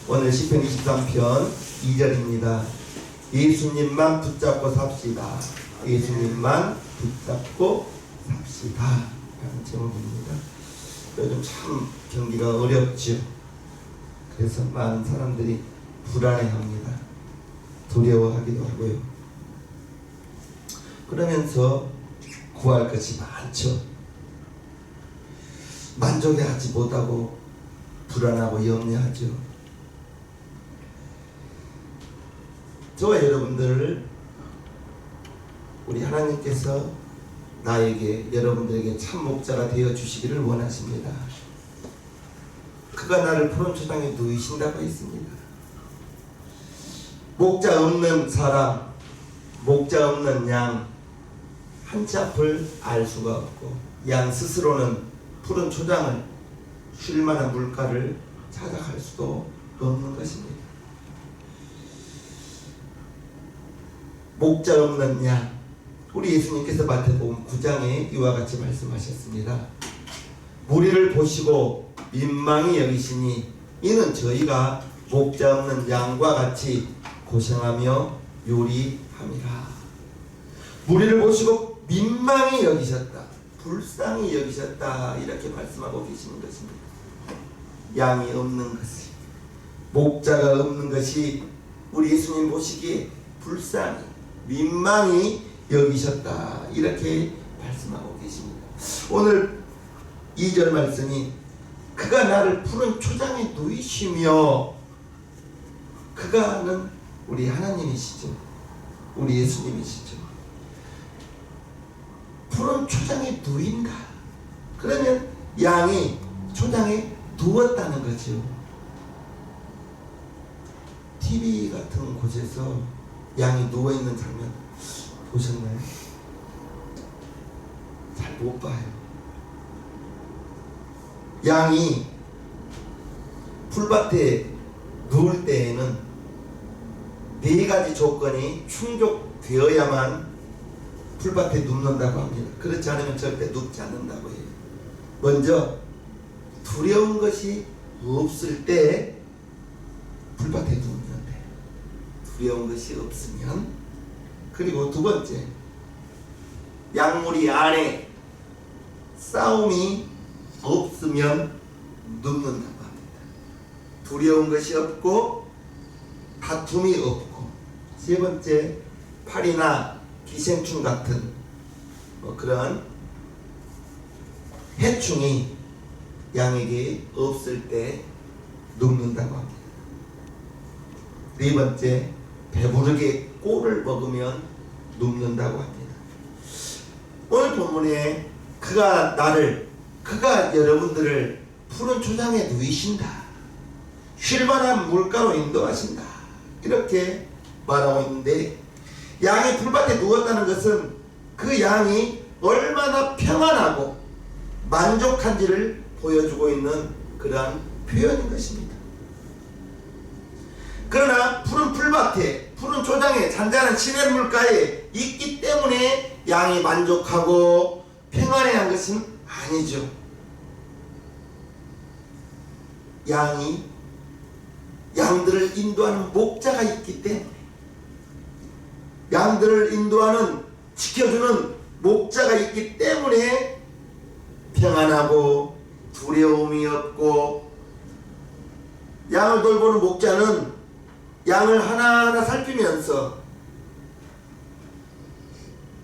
오늘 시편 23편 2절입니다. 예수님만 붙잡고 삽시다. 예수님만 붙잡고 삽시다. 라는 제목입니다. 요즘 참 경기가 어렵죠. 그래서 많은 사람들이 불안해합니다. 두려워하기도 하고요. 그러면서 구할 것이 많죠. 만족하지 못하고 불안하고 염려하죠. 저와 여러분들을 우리 하나님께서 나에게, 여러분들에게 참 목자가 되어 주시기를 원하십니다. 그가 나를 푸른 초장에 누이신다고 했습니다. 목자 없는 사람, 목자 없는 양, 한치 앞을 알 수가 없고, 양 스스로는 푸른 초장을, 쉴 만한 물가를 찾아갈 수도 없는 것입니다. 목자 없는 양, 우리 예수님께서 마태복음 9장에 이와 같이 말씀하셨습니다. 무리를 보시고 민망히 여기시니 이는 저희가 목자 없는 양과 같이 고생하며 요리함이라. 무리를 보시고 민망히 여기셨다, 불쌍히 여기셨다, 이렇게 말씀하고 계시는 것입니다. 양이 없는 것이, 목자가 없는 것이 우리 예수님 보시기에 불쌍히, 민망히 여기셨다, 이렇게 말씀하고 계십니다. 오늘 2절 말씀이 그가 나를 푸른 초장에 누이시며, 그가는 우리 하나님이시죠. 우리 예수님이시죠. 푸른 초장에 누인다. 그러면 양이 초장에 누웠다는 거죠. TV 같은 곳에서 양이 누워있는 장면 보셨나요? 잘 못 봐요. 양이 풀밭에 누울 때에는 4가지 조건이 충족되어야만 풀밭에 눕는다고 합니다. 그렇지 않으면 절대 눕지 않는다고 해요. 먼저 두려운 것이 없을 때 풀밭에 눕는데, 두려운 것이 없으면, 그리고 두 번째, 양무리 안에 싸움이 없으면 눕는다고 합니다. 두려운 것이 없고 다툼이 없고, 세 번째, 팔이나 기생충 같은 그런 해충이 양에게 없을 때 눕는다고 합니다. 네 번째, 배부르게 꼴을 먹으면 눕는다고 합니다. 오늘 본문에 그가 여러분들을 푸른 초장에 누이신다, 쉴만한 물가로 인도하신다, 이렇게 말하고 있는데, 양이 풀밭에 누웠다는 것은 그 양이 얼마나 평안하고 만족한지를 보여주고 있는 그러한 표현인 것입니다. 그러나 푸른 풀밭에, 푸른 초장에, 잔잔한 시냇물가에 있기 때문에 양이 만족하고 평안해야 한 것은 아니죠. 양들을 인도하는 목자가 있기 때문에, 양들을 인도하는, 지켜주는 목자가 있기 때문에 평안하고 두려움이 없고, 양을 돌보는 목자는 양을 하나하나 살피면서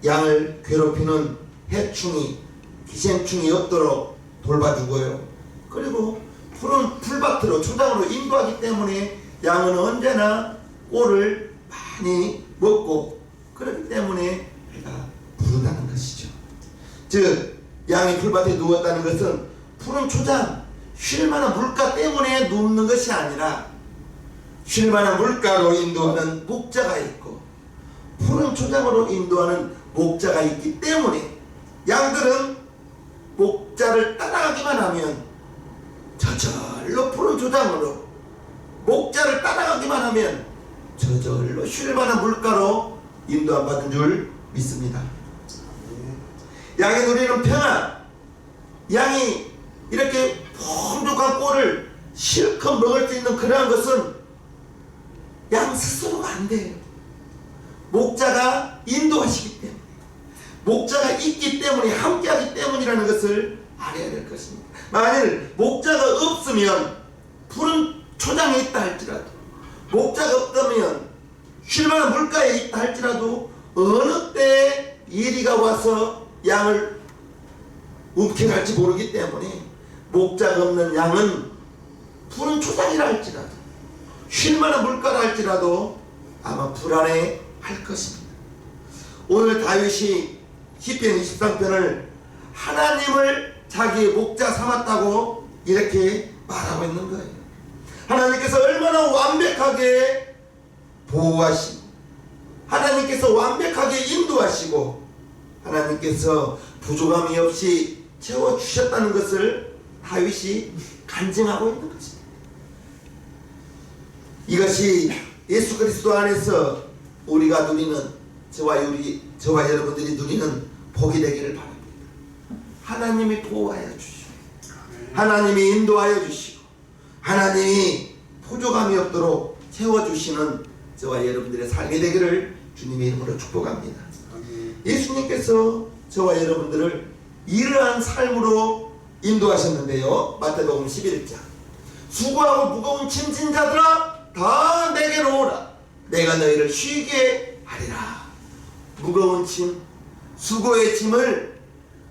양을 괴롭히는 해충이, 기생충이 없도록 돌봐주고요. 그리고 푸른 풀밭으로, 초장으로 인도하기 때문에 양은 언제나 꼴을 많이 먹고, 그렇기 때문에 배가 부르다는 것이죠. 즉, 양이 풀밭에 누웠다는 것은 푸른 초장, 쉴만한 물가 때문에 눕는 것이 아니라 쉴만한 물가로 인도하는 목자가 있고, 푸른 초장으로 인도하는 목자가 있기 때문에 양들은 목자를 따라가기만 하면, 저절로 푸른 초장으로, 목자를 따라가기만 하면 저절로 쉴만한 물가로 인도함 받은 줄 믿습니다. 양이 누리는 평안, 양이 이렇게 풍족한 꼴을 실컷 먹을 수 있는 그러한 것은 양 스스로가 안 돼요. 목자가 인도하시기 때문에, 목자가 있기 때문에, 함께하기 때문이라는 것을 알아야 될 것입니다. 만일 목자가 없으면 푸른 초장에 있다 할지라도, 목자가 없다면 쉴만한 물가에 있다 할지라도 어느 때 이리가 와서 양을 움켜갈지 모르기 때문에, 목자가 없는 양은 푸른 초장이라 할지라도, 쉴만한 물가라 할지라도 아마 불안해 할 것입니다. 오늘 다윗이 시편 23편을 하나님을 자기의 목자 삼았다고 이렇게 말하고 있는 거예요. 하나님께서 얼마나 완벽하게 보호하시고, 하나님께서 완벽하게 인도하시고, 하나님께서 부족함이 없이 채워주셨다는 것을 다윗이 간증하고 있는 것입니다. 이것이 예수 그리스도 안에서 우리가 누리는, 저와 여러분들이 누리는 복이 되기를 바랍니다. 하나님이 보호하여 주시고, 하나님이 인도하여 주시고, 하나님이 부족함이 없도록 채워주시는 저와 여러분들의 삶이 되기를 주님의 이름으로 축복합니다. 예수님께서 저와 여러분들을 이러한 삶으로 인도하셨는데요. 마태복음 11장, 수고하고 무거운 짐진 자들아 다 내게로 오라, 내가 너희를 쉬게 하리라. 무거운 짐, 수고의 짐을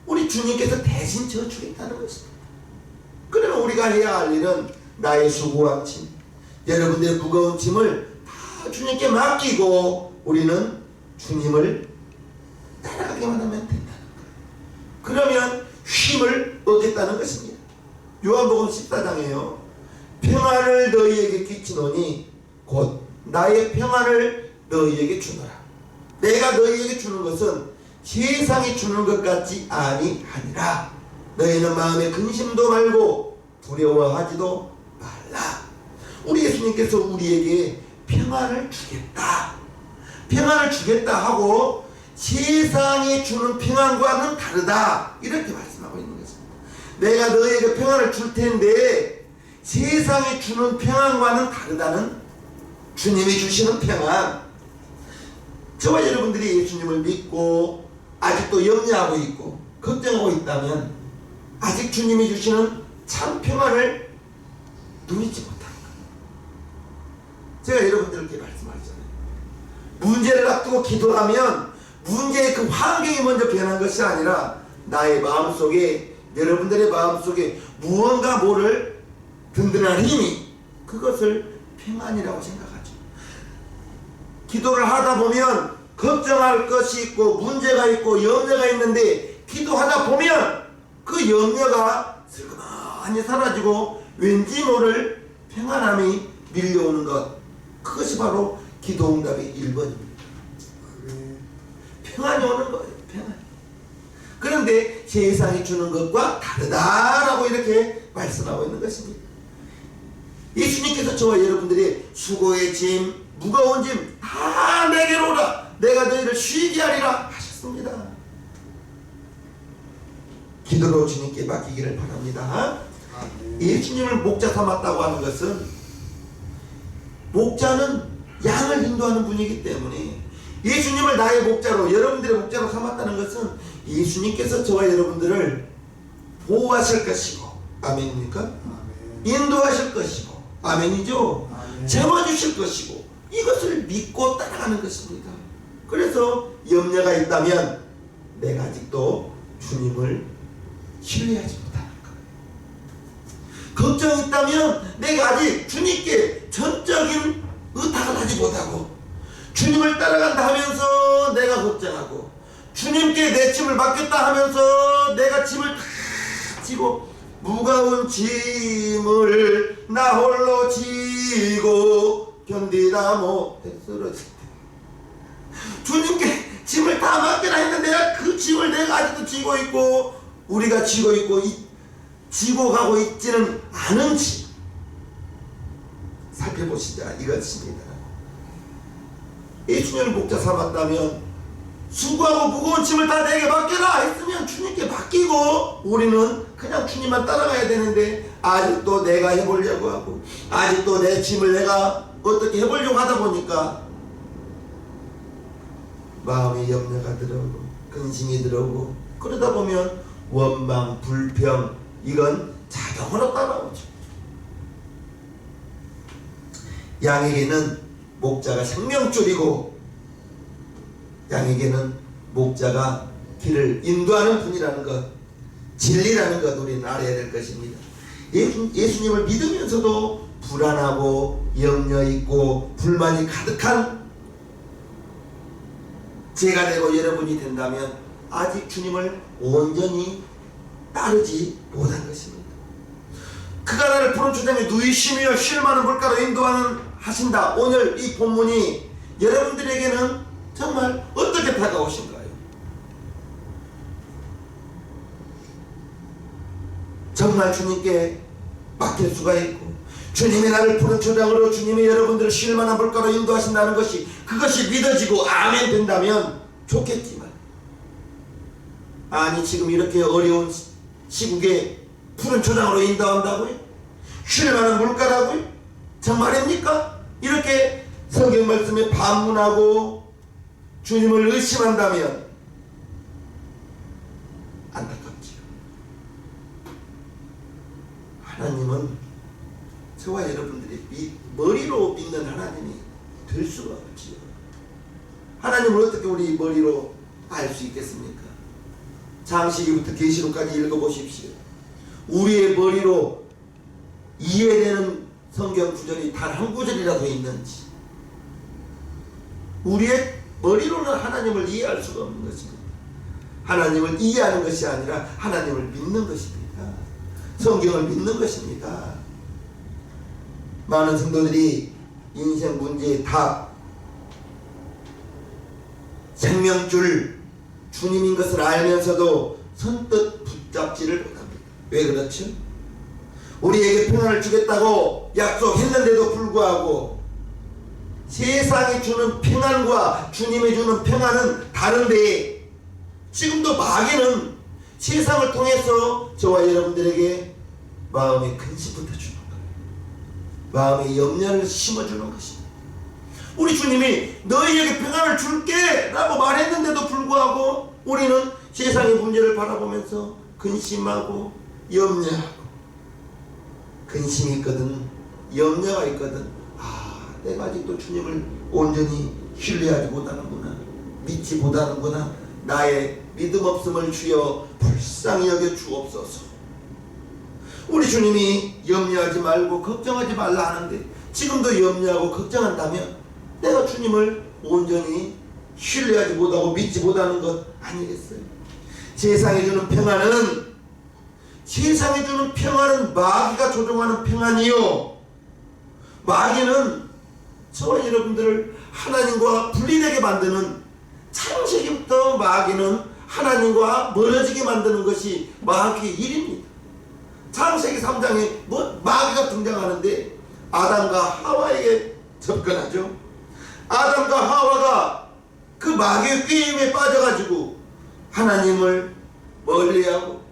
우리 주님께서 대신 져주겠다는 것입니다. 그러면 우리가 해야 할 일은 나의 수고한 짐, 여러분들의 무거운 짐을 다 주님께 맡기고 우리는 주님을 따라가기만 하면 된다는 거예요. 그러면 쉼을 얻겠다는 것입니다. 요한복음 14장에요. 평안을 너희에게 끼치노니 곧 나의 평안을 너희에게 주노라. 내가 너희에게 주는 것은 세상이 주는 것 같지 아니하니라. 너희는 마음에 근심도 말고 두려워하지도 말라. 우리 예수님께서 우리에게 평안을 주겠다, 평안을 주겠다 하고 세상이 주는 평안과는 다르다, 이렇게 말씀하고 있는 것입니다. 내가 너희에게 평안을 줄 텐데 세상이 주는 평안과는 다르다는, 주님이 주시는 평안, 저와 여러분들이 예수님을 믿고 아직도 염려하고 있고 걱정하고 있다면 아직 주님이 주시는 참 평안을 누리지 못하는 거예요. 제가 여러분들께 말씀하잖아요. 문제를 앞두고 기도하면 문제의 그 환경이 먼저 변한 것이 아니라 나의 마음속에, 여러분들의 마음속에 무언가 모를 든든한 힘이, 그것을 평안이라고 생각하죠. 기도를 하다 보면 걱정할 것이 있고 문제가 있고 염려가 있는데, 기도하다 보면 그 염려가 슬그머니 사라지고 왠지 모를 평안함이 밀려오는 것, 그것이 바로 기도 응답의 1번입니다. 평안이 오는 거예요. 평안. 그런데 세상이 주는 것과 다르다라고 이렇게 말씀하고 있는 것입니다. 예수님께서 저와 여러분들의 수고의 짐, 무거운 짐 다 내게로 오라, 내가 너희를 쉬게 하리라 하셨습니다. 기도로 주님께 맡기기를 바랍니다. 예수님을 목자 삼았다고 하는 것은, 목자는 양을 인도하는 분이기 때문에 예수님을 나의 목자로, 여러분들의 목자로 삼았다는 것은 예수님께서 저와 여러분들을 보호하실 것이고, 아멘입니까? 아멘. 인도하실 것이고, 아멘이죠? 아멘. 채워주실 것이고, 이것을 믿고 따라가는 것입니다. 그래서 염려가 있다면 내가 아직도 주님을 신뢰하지 못하는 거예요. 걱정이 있다면 내가 아직 주님께 전적인 의탁을 하지 못하고, 주님을 따라간다 하면서 내가 걱정하고, 주님께 내 짐을 맡겼다 하면서 내가 짐을 다 지고, 무거운 짐을 나 홀로 지고 견디다 못해 쓰러질 때, 주님께 짐을 다 맡기라 했는데 그 짐을 내가 아직도 지고 있고, 우리가 지고 있고 지고 가고 있지는 않은지 살펴보시자 이것입니다. 예수님을 목자 삼았다면, 수고하고 무거운 짐을 다 내게 맡겨라 했으면 주님께 맡기고 우리는 그냥 주님만 따라가야 되는데, 아직도 내가 해보려고 하고 아직도 내 짐을 내가 어떻게 해보려고 하다 보니까 마음에 염려가 들어오고 근심이 들어오고 그러다 보면 원망, 불평 이건 자동으로 따라오죠. 양에게는 목자가 생명줄이고 양에게는 목자가 길을 인도하는 분이라는 것, 진리라는 것 우리는 알아야 될 것입니다. 예수님을 믿으면서도 불안하고 염려 있고 불만이 가득한 제가 되고 여러분이 된다면 아직 주님을 온전히 따르지 못한 것입니다. 그가 나를 푸른 초장에 누이시며 쉴 만한 물가로 인도하는 하신다. 오늘 이 본문이 여러분들에게는 정말 어떻게 다가오신가요? 정말 주님께 맡길 수가 있고 주님이 나를 푸른 초장으로 주님이 여러분들을 쉴 만한 물가로 인도하신다는 것이 그것이 믿어지고 아멘 된다면 좋겠지만 아니 지금 이렇게 어려운 시국에 푸른 초장으로 인도한다고요? 쉴 만한 물가라고요? 정말입니까? 이렇게 성경 말씀에 반문하고 주님을 의심한다면 안타깝지요. 하나님은 저와 여러분들이 머리로 믿는 하나님이 될 수가 없지요. 하나님을 어떻게 우리 머리로 알 수 있겠습니까? 창세기부터 계시록까지 읽어보십시오. 우리의 머리로 이해되는 성경 구절이 단 한 구절이라도 있는지 우리의 머리로는 하나님을 이해할 수가 없는 것입니다. 하나님을 이해하는 것이 아니라 하나님을 믿는 것입니다. 성경을 믿는 것입니다. 많은 성도들이 인생 문제의 답, 생명줄 주님인 것을 알면서도 선뜻 붙잡지를 못합니다. 왜 그렇죠? 우리에게 평안을 주겠다고 약속했는데도 불구하고 세상이 주는 평안과 주님이 주는 평안은 다른데 지금도 마귀는 세상을 통해서 저와 여러분들에게 마음의 근심부터 주는 거예요. 마음의 염려를 심어주는 것입니다. 우리 주님이 너희에게 평안을 줄게 라고 말했는데도 불구하고 우리는 세상의 문제를 바라보면서 근심하고 염려하고 근심이 있거든 염려가 있거든 내가 아직도 주님을 온전히 신뢰하지 못하는구나 믿지 못하는구나 나의 믿음 없음을 주여 불쌍히 여겨 주옵소서. 우리 주님이 염려하지 말고 걱정하지 말라 하는데 지금도 염려하고 걱정한다면 내가 주님을 온전히 신뢰하지 못하고 믿지 못하는 것 아니겠어요? 세상에 주는 평안은 마귀가 조종하는 평안이요 마귀는 저와 여러분들을 하나님과 분리되게 만드는 창세기부터 마귀는 하나님과 멀어지게 만드는 것이 마귀의 일입니다. 창세기 3장에 마귀가 등장하는데 아담과 하와에게 접근하죠. 아담과 하와가 그 마귀의 꾀임에 빠져가지고 하나님을 멀리하고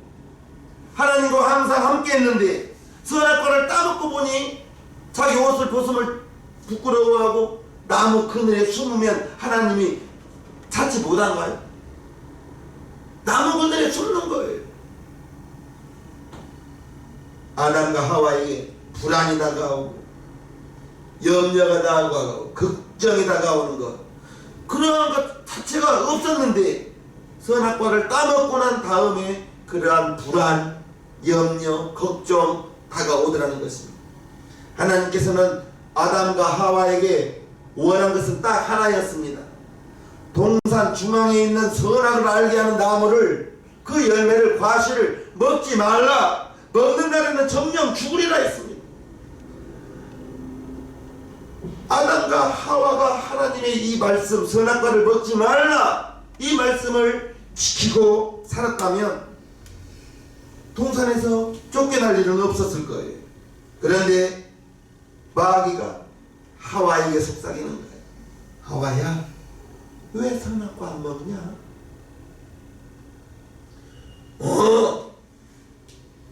하나님과 항상 함께 했는데 선악과를 따먹고 보니 자기 옷을 벗음을 부끄러워하고 나무 그늘에 숨으면 하나님이 찾지 못한가요? 나무 그늘에 숨는 거예요. 아담과 하와에게 불안이 다가오고 염려가 다가오고 걱정이 다가오는 것 그러한 것 자체가 없었는데 선악과를 따먹고 난 다음에 그러한 불안, 염려, 걱정 다가오더라는 것입니다. 하나님께서는 아담과 하와에게 원한 것은 딱 하나였습니다. 동산 중앙에 있는 선악을 알게 하는 나무를 그 열매를 과실을 먹지 말라 먹는 날에는 정령 죽으리라 했습니다. 아담과 하와가 하나님의 이 말씀 선악과를 먹지 말라 이 말씀을 지키고 살았다면 동산에서 쫓겨날 일은 없었을 거예요. 그런데 마귀가 하와에게 속삭이는 거예요. 하와야 왜 선악과 안 먹냐?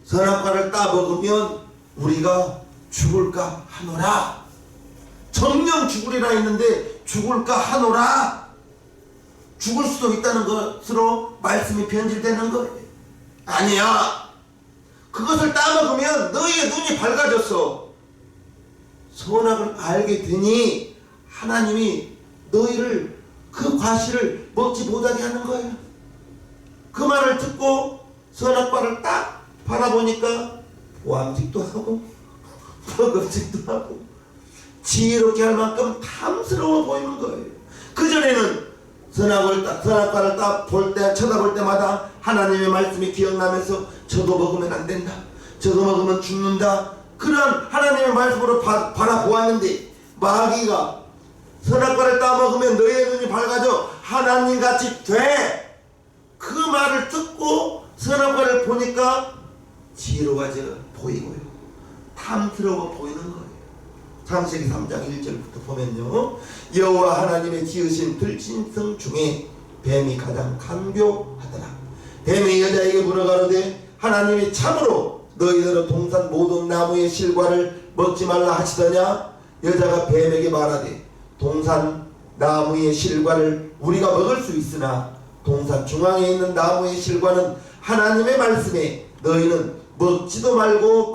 선악과를 따먹으면 우리가 죽을까 하노라. 정령 죽으리라 했는데 죽을까 하노라. 죽을 수도 있다는 것으로 말씀이 변질되는 거예요. 아니야. 그것을 따먹으면 너희의 눈이 밝아졌어. 선악을 알게 되니 하나님이 너희를 그 과실을 먹지 못하게 하는 거예요. 그 말을 듣고 선악과를 딱 바라보니까 보암직도 하고 먹음직도 하고 지혜롭게 할 만큼 탐스러워 보이는 거예요. 그전에는 선악과를 딱 쳐다볼 때마다 하나님의 말씀이 기억나면서 저도 먹으면 안 된다, 저도 먹으면 죽는다, 그런 하나님의 말씀으로 바라보았는데 마귀가 선악과를 따먹으면 너희의 눈이 밝아져 하나님같이 돼. 그 말을 듣고 선악과를 보니까 지혜로워져 보이고요, 탐스러워 보이는 거예요. 창세기 3장 1절부터 보면요, 여호와 하나님의 지으신 들짐승 중에 뱀이 가장 간교하더라. 뱀이 여자에게 물어가로되 하나님이 참으로 너희들은 동산 모든 나무의 실과를 먹지 말라 하시더냐? 여자가 뱀에게 말하되 동산 나무의 실과를 우리가 먹을 수 있으나 동산 중앙에 있는 나무의 실과는 하나님의 말씀에 너희는 먹지도 말고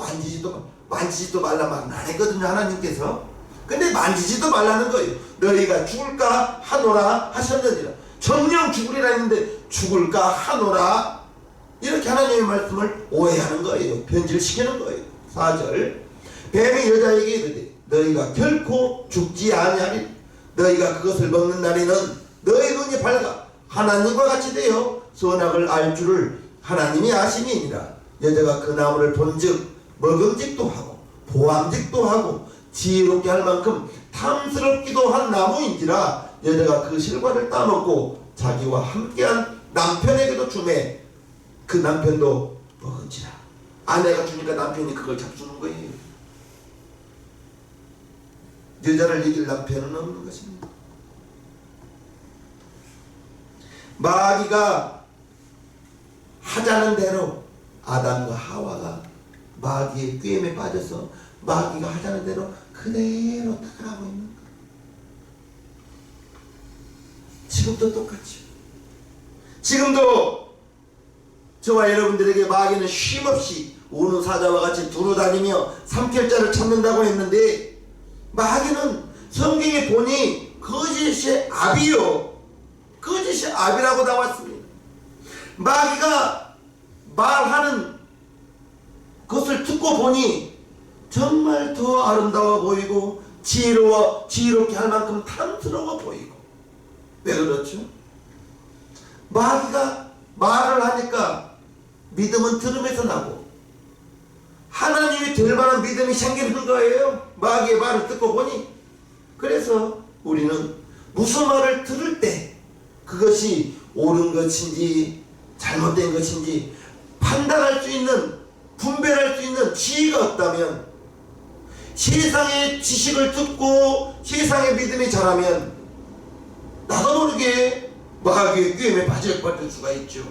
만지지도 말라 말했거든요, 하나님께서. 근데 만지지도 말라는 거예요. 너희가 죽을까 하노라 하셨느니라. 정령 죽으리라 했는데 죽을까 하노라, 이렇게 하나님의 말씀을 오해하는 거예요. 변질시키는 거예요. 4절 뱀이 여자에게 이르되 너희가 결코 죽지 아니하리라. 너희가 그것을 먹는 날에는 너희 눈이 밝아 하나님과 같이 되어 선악을 알 줄을 하나님이 아심이니라. 여자가 그 나무를 본즉 먹음직도 하고 보암직도 하고 지혜롭게 할 만큼 탐스럽기도 한 나무인지라. 여자가 그 실과를 따먹고 자기와 함께한 남편에게도 주매 그 남편도 먹은지라. 아내가 주니까 남편이 그걸 잡수는 거예요. 여자를 이길 남편은 없는 것입니다. 마귀가 하자는 대로 아담과 하와가 마귀의 꾀임에 빠져서 마귀가 하자는 대로 그대로 따라가고 있는 거예요. 지금도 똑같죠. 지금도 저와 여러분들에게 마귀는 쉼없이 우는 사자와 같이 두루다니며 삼킬자를 찾는다고 했는데, 마귀는 성경에 보니 거짓의 아비요, 거짓의 아비라고 나왔습니다. 마귀가 말하는 것을 듣고 보니 정말 더 아름다워 보이고 지혜롭게 할 만큼 탐스러워 보이고. 왜 그렇죠? 마귀가 말을 하니까 믿음은 들음에서 나고 하나님이 될 만한 믿음이 생기는 거예요. 마귀의 말을 듣고 보니. 그래서 우리는 무슨 말을 들을 때 그것이 옳은 것인지 잘못된 것인지 판단할 수 있는, 분별할 수 있는 지혜가 없다면, 세상의 지식을 듣고 세상의 믿음이 자라면 나도 모르게 마귀의 꾀임에 빠질 수가 있죠.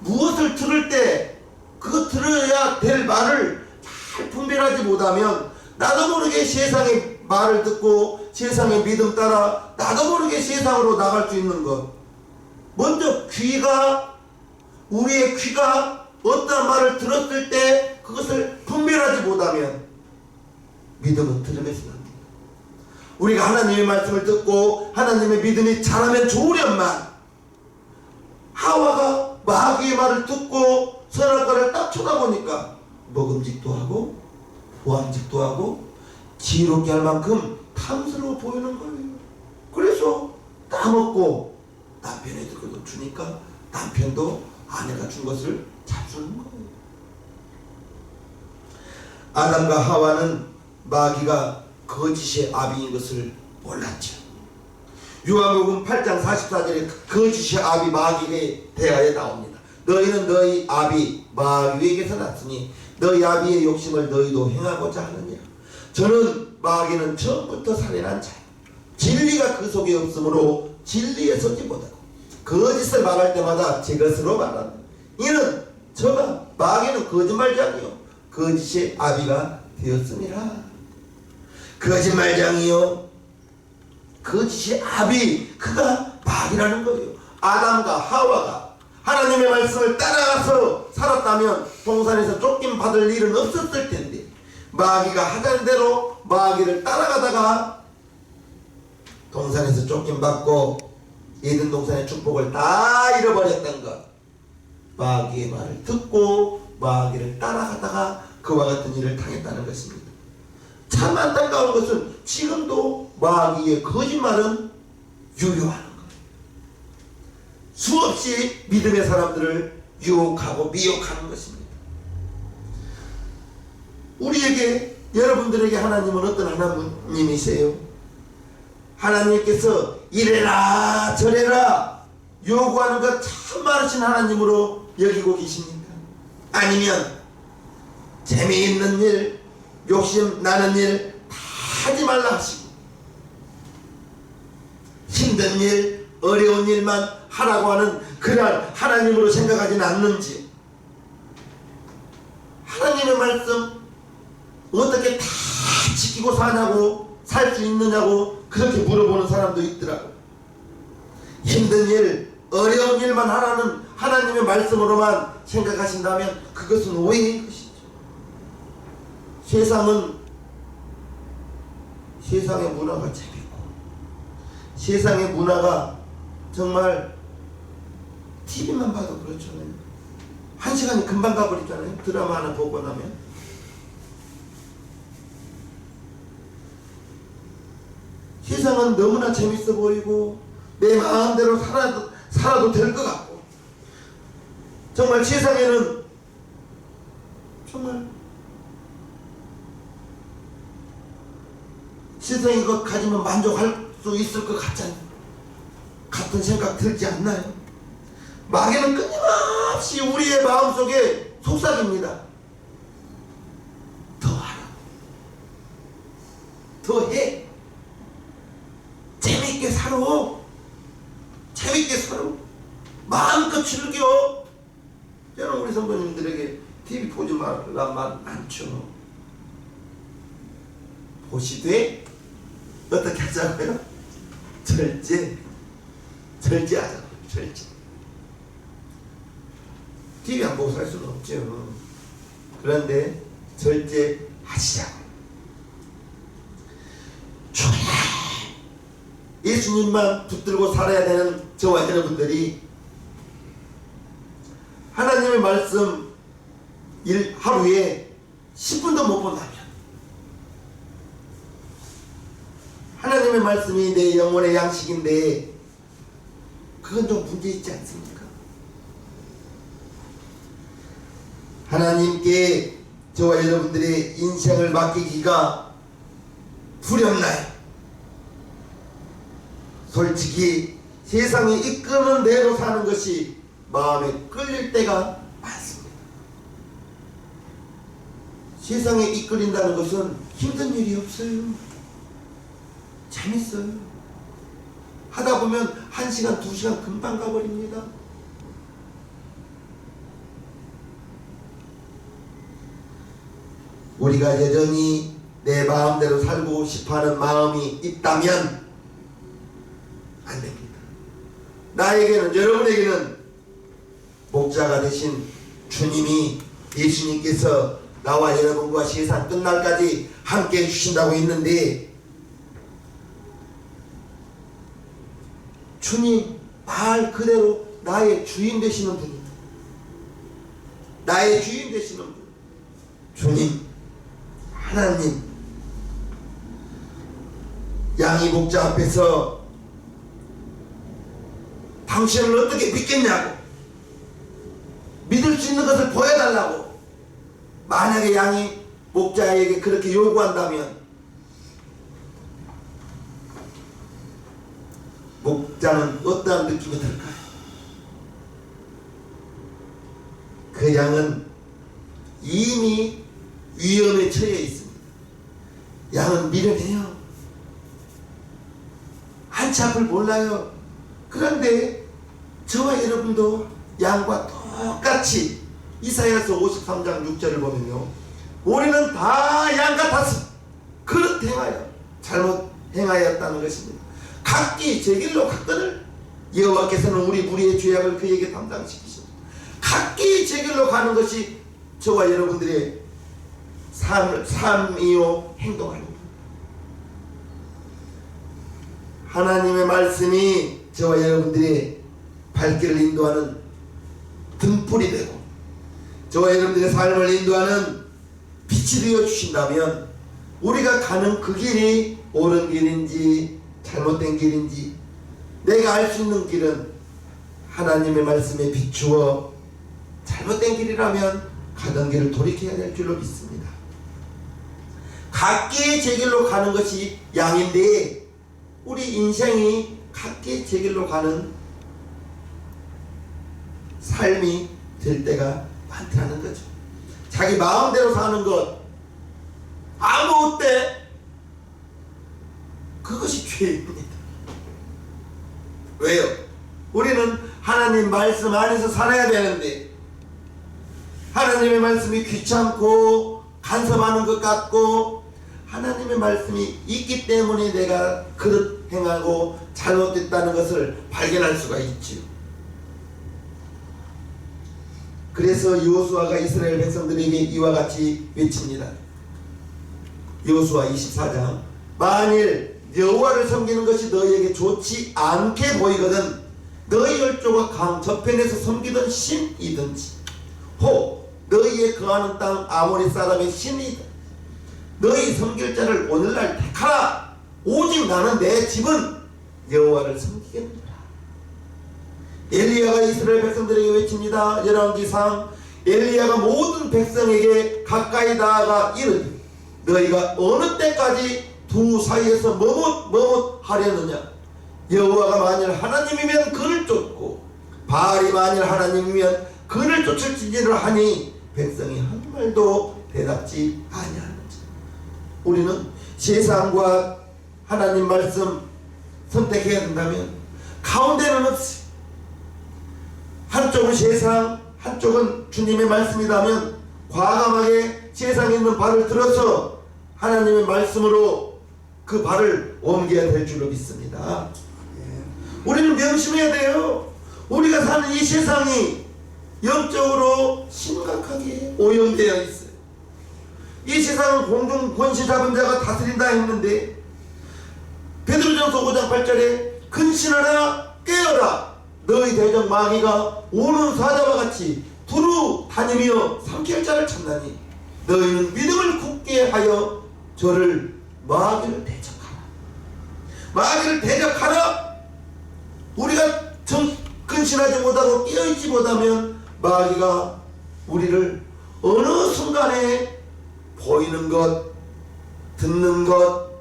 무엇을 들을 때 그 들어야 될 말을 잘 분별하지 못하면 나도 모르게 세상의 말을 듣고 세상의 믿음 따라 나도 모르게 세상으로 나갈 수 있는 것. 먼저 우리의 귀가 어떤 말을 들었을 때 그것을 분별하지 못하면 믿음은 들음에서 납니다. 우리가 하나님의 말씀을 듣고 하나님의 믿음이 자라면 좋으련만, 하와가 마귀의 말을 듣고 선악과를 딱 쳐다보니까 먹음직도 하고 보암직도 하고 지혜롭게 할 만큼 탐스러워 보이는 거예요. 그래서 따먹고 남편에게도 주니까 남편도 아내가 준 것을 잡수는 거예요. 아담과 하와는 마귀가 거짓의 아비인 것을 몰랐죠. 요한복음 8장 44절에 거짓의 아비 마귀에 대하여 나옵니다. 너희는 너희 아비 마귀에게서 났으니 너희 아비의 욕심을 너희도 행하고자 하느냐. 저는 마귀는 처음부터 살인한 자요, 진리가 그 속에 없으므로 진리에 서지 못하고 거짓을 말할 때마다 제 것으로 말한다. 이는 마귀는 거짓말장이요 거짓의 아비가 되었습니다. 거짓말장이요, 거짓의 아비, 그가 마귀라는 거예요. 아담과 하와가 하나님의 말씀을 따라가서 살았다면 동산에서 쫓김 받을 일은 없었을 텐데, 마귀가 하자는 대로 마귀를 따라가다가 동산에서 쫓김 받고 에덴 동산의 축복을 다 잃어버렸던 것. 마귀의 말을 듣고 마귀를 따라가다가 그와 같은 일을 당했다는 것입니다. 참 안타까운 것은 지금도 마귀의 거짓말은 유효하는 거예요. 수없이 믿음의 사람들을 유혹하고 미혹하는 것입니다. 우리에게, 여러분들에게 하나님은 어떤 하나님이세요? 하나님께서 이래라 저래라 요구하는 것 참 많으신 하나님으로 여기고 계십니까? 아니면 재미있는 일, 욕심 나는 일 다 하지 말라 하시고 힘든 일, 어려운 일만 하라고 하는 그런 하나님으로 생각하지는 않는지, 하나님의 말씀 어떻게 다 지키고 사냐고, 살 수 있느냐고 그렇게 물어보는 사람도 있더라고요. 힘든 일, 어려운 일만 하라는 하나님의 말씀으로만 생각하신다면 그것은 오해인 것이죠. 세상의 문화가 재밌고, 세상의 문화가 정말 TV만 봐도 그렇잖아요. 한 시간이 금방 가버리잖아요. 드라마 하나 보고 나면. 세상은 너무나 재밌어 보이고 내 마음대로 살아도 될 것 같고, 정말 세상에는 정말 세상이 것 가지면 만족할 수 있을 것 같잖아요. 같은 생각 들지 않나요? 마귀는 끊임없이 우리의 마음속에 속삭입니다. 더 하라, 더 해, 재밌게 살아, 재밌게 살아, 마음껏 즐겨. 저는 우리 성도님들에게 TV 보지 말란 말 많죠. 보시되 어떻게 하자고요? 절제하자고요. 절제. TV 안 보고 살 수는 없죠. 그런데 절제하시자고요. 예수님만 붙들고 살아야 되는 저와 여러분들이 하나님의 말씀 하루에 10분도 못 본다면, 하나님의 말씀이 내 영혼의 양식인데 그건 좀 문제 있지 않습니까? 하나님께 저와 여러분들의 인생을 맡기기가 두렵나요? 솔직히 세상이 이끄는 대로 사는 것이 마음에 끌릴 때가 많습니다. 세상에 이끌린다는 것은 힘든 일이 없어요. 재밌어요. 하다 보면 1시간, 2시간 금방 가버립니다. 우리가 여전히 내 마음대로 살고 싶어하는 마음이 있다면 안 됩니다. 나에게는, 여러분에게는 목자가 되신 주님이, 예수님께서 나와 여러분과 세상 끝날까지 함께 해주신다고 했는데, 주님 말 그대로 나의 주인 되시는 분입니다. 나의 주인 되시는 분, 주님, 하나님. 양이 목자 앞에서 당신을 어떻게 믿겠냐고, 믿을 수 있는 것을 보여달라고 만약에 양이 목자에게 그렇게 요구한다면, 목자는 어떠한 느낌이 들까요? 그 양은 이미 위험에 처해 있습니다. 양은 미련해요. 한치 앞을 몰라요. 그런데 저와 여러분도 양과 똑같이 이사야서 53장 6절을 보면요, 우리는 다 양 같았어. 그릇 행하여 잘못 행하였다는 것입니다. 각기 제 길로 갔거늘 여호와께서는 우리 무리의 죄악을 그에게 담당시키십니다. 각기 제 길로 가는 것이 저와 여러분들의 삶이요 행동하는 것. 하나님의 말씀이 저와 여러분들의 발길을 인도하는 등불이 되고 저와 여러분들의 삶을 인도하는 빛이 되어 주신다면 우리가 가는 그 길이 옳은 길인지 잘못된 길인지 내가 알 수 있는 길은 하나님의 말씀에 비추어 잘못된 길이라면 가던 길을 돌이켜야 될 줄로 믿습니다. 각기 제 길로 가는 것이 양인데 우리 인생이 각기 제 길로 가는 삶이 될 때가 많다는 거죠. 자기 마음대로 사는 것 아무 때 그것이 죄입니다. 왜요? 우리는 하나님 말씀 안에서 살아야 되는데 하나님의 말씀이 귀찮고 간섭하는 것 같고 하나님의 말씀이 있기 때문에 내가 그릇 행하고 잘못됐다는 것을 발견할 수가 있지요. 그래서 여호수아가 이스라엘 백성들에게 이와 같이 외칩니다. 여호수아 24장 만일 여호와를 섬기는 것이 너희에게 좋지 않게 보이거든 너희 열조가 강 저편에서 섬기던 신이든지 혹 너희의 거하는 땅 아모리 사람의 신이든 너희 섬길 자를 오늘날 택하라. 오직 나는 내 집은 여호와를 섬기겠노라. 엘리야가 이스라엘 백성들에게 외칩니다. 열왕기상 엘리야가 모든 백성에게 가까이 나아가 이르되 너희가 어느 때까지 두 사이에서 머뭇하려느냐. 여호와가 만일 하나님이면 그를 쫓고 바알이 만일 하나님이면 그를 쫓을지니를 하니 백성이 한 말도 대답지 아니하는지. 우리는 세상과 하나님 말씀 선택해야 된다면 가운데는 없이 한쪽은 세상 한쪽은 주님의 말씀이라면 과감하게 세상에 있는 발을 들어서 하나님의 말씀으로 그 발을 옮겨야 될 줄로 믿습니다. 우리는 명심해야 돼요. 우리가 사는 이 세상이 영적으로 심각하게 오염되어 있어요. 이 세상은 공중 권세 잡은 자가 다스린다 했는데 베드로전서 5장 8절에 근신하라 깨어라 너희 대적 마귀가 오는 사자와 같이 두루 다니며 삼킬 자를 찾나니 너희는 믿음을 굳게 하여 저를 마귀를 대적하라. 마귀를 대적하라. 우리가 근신하지 못하고 깨어있지 못하면 마귀가 우리를 어느 순간에 보이는 것, 듣는 것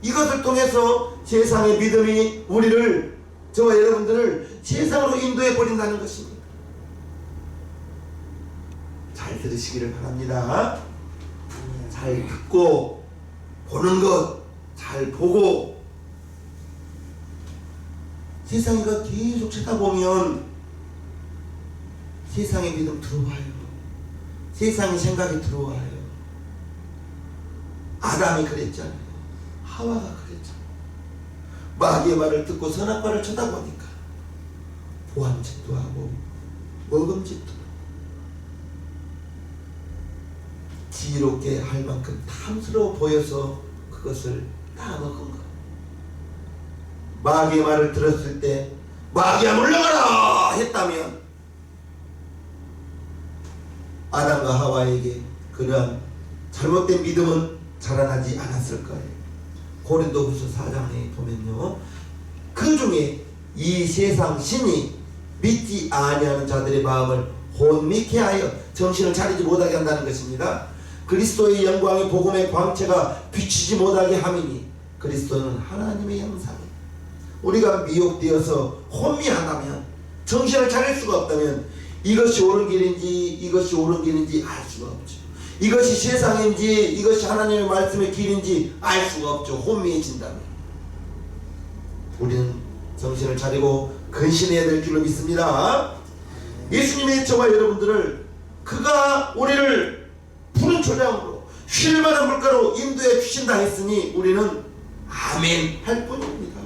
이것을 통해서 세상의 믿음이 우리를 저와 여러분들을 세상으로 인도해 버린다는 것입니다. 잘 들으시기를 바랍니다. 잘 듣고 보는 것 잘 보고 세상이가 계속 쳐다보면 세상의 믿음 들어와요. 세상의 생각이 들어와요. 아담이 그랬잖아요. 하와가 그랬잖아요. 마귀의 말을 듣고 선악과를 쳐다보니까 보암짓도 하고 먹음짓도 지혜롭게 할 만큼 탐스러워 보여서 그것을 다 먹은 것. 마귀의 말을 들었을 때 마귀야 물러가라 했다면 아담과 하와에게 그러한 잘못된 믿음은 자라나지 않았을 거예요. 고린도후서 4장에 보면요, 그 중에 이 세상 신이 믿지 아니하는 자들의 마음을 혼미케 하여 정신을 차리지 못하게 한다는 것입니다. 그리스도의 영광의 복음의 광채가 비치지 못하게 함이니 그리스도는 하나님의 형상이에요. 우리가 미혹되어서 혼미하다면 정신을 차릴 수가 없다면 이것이 옳은 길인지 이것이 옳은 길인지 알 수가 없죠. 이것이 세상인지 이것이 하나님의 말씀의 길인지 알 수가 없죠. 혼미해진다면 우리는 정신을 차리고 근신해야 될 줄로 믿습니다. 예수님의 저와 여러분들을 그가 우리를 푸른 초장으로 쉴 만한 물가로 인도해 주신다 했으니 우리는 아멘 할 뿐입니다.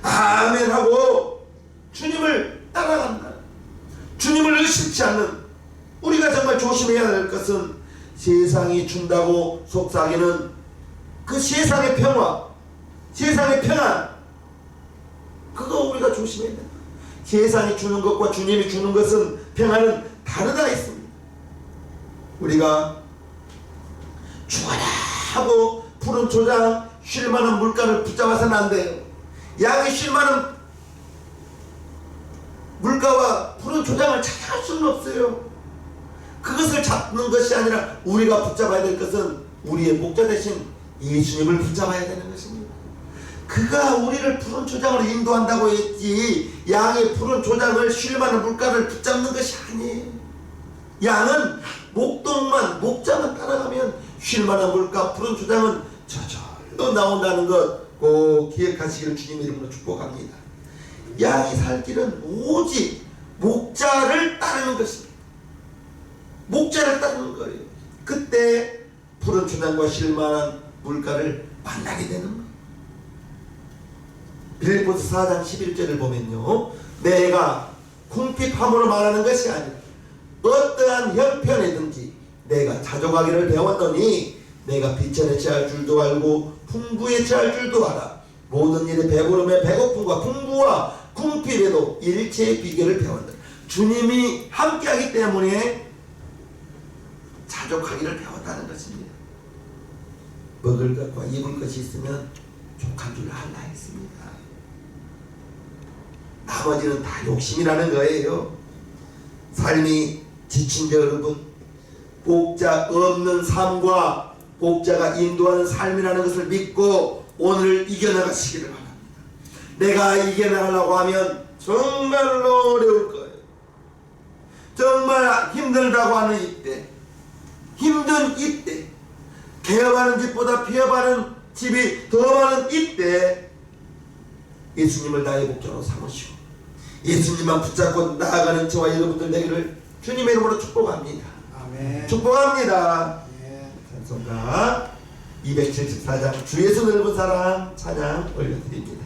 아멘 하고 주님을 따라간다. 주님을 의심치 않는 우리가 정말 조심해야 할 것은 세상이 준다고 속삭이는 그 세상의 평화, 세상의 평안, 그거 우리가 조심해야 된다. 세상이 주는 것과 주님이 주는 것은 평안은 다르다 했습니다. 우리가 죽어라 하고 푸른 초장 쉴만한 물가를 붙잡아서는 안 돼요. 양이 쉴만한 물가와 푸른 초장을 찾아갈 수는 없어요. 그것을 잡는 것이 아니라 우리가 붙잡아야 될 것은 우리의 목자 대신 예수님을 붙잡아야 되는 것입니다. 그가 우리를 푸른 초장으로 인도한다고 했지 양의 푸른 초장을 쉴만한 물가를 붙잡는 것이 아니에요. 양은 목동만 목자만 따라가면 쉴만한 물가 푸른 초장은 저절로 나온다는 것 꼭 기억하시기를 주님 이름으로 축복합니다. 양이 살 길은 오직 목자를 따르는 것입니다. 목자를 따르는 거예요. 그때 푸른 초장과 쉴만한 물가를 만나게 되는 거예요. 빌립보서 4장 11절을 보면요, 내가 궁핍함으로 말하는 것이 아니라 어떠한 형편이든지 내가 자족하기를 배웠더니 내가 비천에 취할 줄도 알고 풍부에 취할 줄도 알아. 모든 일에 배부름에 배고픔과 풍부와 궁핍에도 일체의 비결을 배웠다. 주님이 함께하기 때문에 자족하기를 배웠다는 것입니다. 먹을 것과 입을 것이 있으면 족한 줄 알라 했습니다. 나머지는 다 욕심이라는 거예요. 삶이 지친 자 여러분, 목자 없는 삶과 목자가 인도하는 삶이라는 것을 믿고 오늘 이겨나가시기를 바랍니다. 내가 이겨나가려고 하면 정말로 어려울 거예요. 정말 힘들다고 하는 이때, 힘든 이때, 개업하는 집보다 피업하는 집이 더 많은 이때 예수님을 나의 목자로 삼으시고 예수님만 붙잡고 나아가는 저와 여러분들 되기를 주님의 이름으로 축복합니다. 아멘. 축복합니다. 찬송가 274장 주 예수 넓은 사랑 찬양 올려드립니다.